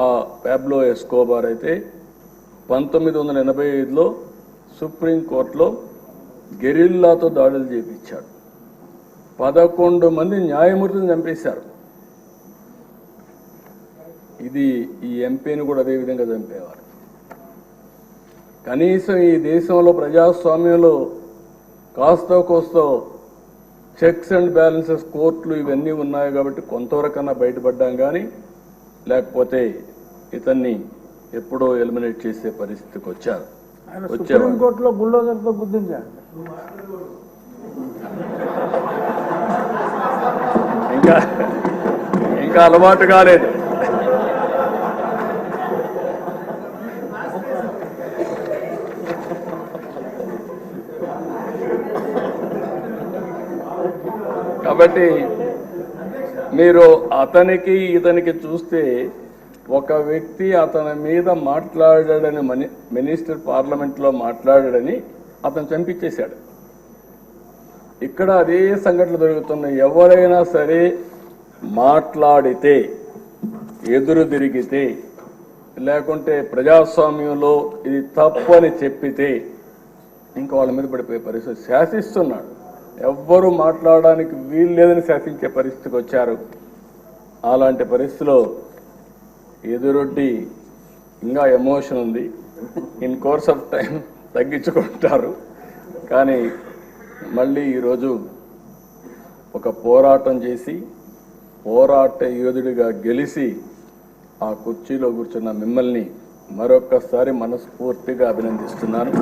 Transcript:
ఆ Pablo Escobar అయితే 1985లో సుప్రీంకోర్టులో గెరిల్లాతో దాడులు చేయించాడు. 11 మంది న్యాయమూర్తులను చంపేశారు. ఇది ఈ ఎంపీని కూడా అదే విధంగా చంపేవారు. కనీసం ఈ దేశంలో ప్రజాస్వామ్యంలో కాస్తో కోస్తో చెక్స్ అండ్ బ్యాలెన్సెస్ కోర్టులు ఇవన్నీ ఉన్నాయి కాబట్టి కొంతవరకన్నా బయటపడ్డాం, కానీ లేకపోతే ఇతన్ని ఎప్పుడో ఎలిమినేట్ చేసే పరిస్థితికి వచ్చారు. సుప్రీంకోర్టులో బుల్డోజర్తో గుర్తించారు. ఇంకా అలవాటు కాలేదు. కాబట్టి మీరు అతనికి ఇతనికి చూస్తే ఒక వ్యక్తి అతని మీద మాట్లాడాడని మినిస్టర్ పార్లమెంట్లో మాట్లాడాడని అతను చంపించేశాడు. ఇక్కడ అదే సంఘటనలు జరుగుతున్నాయి. ఎవరైనా సరే మాట్లాడితే, ఎదురు తిరిగితే, లేకుంటే ప్రజాస్వామ్యంలో ఇది తప్పు అని చెప్పితే ఇంకా వాళ్ళ మీద పడిపోయే పరిస్థితి. శాసిస్తున్నాడు, ఎవ్వరూ మాట్లాడడానికి వీలు లేదని శాసించే పరిస్థితికి వచ్చారు. అలాంటి పరిస్థితిలో ఎదురొడ్డి ఇంకా ఎమోషన్ ఉంది. ఇన్ కోర్స్ ఆఫ్ టైం తగ్గించుకుంటారు. కానీ మళ్ళీ ఈరోజు ఒక పోరాటం చేసి పోరాట యోధుడిగా గెలిచి ఆ కుర్చీలో కూర్చున్న మిమ్మల్ని మరొక్కసారి మనస్ఫూర్తిగా అభినందిస్తున్నాను.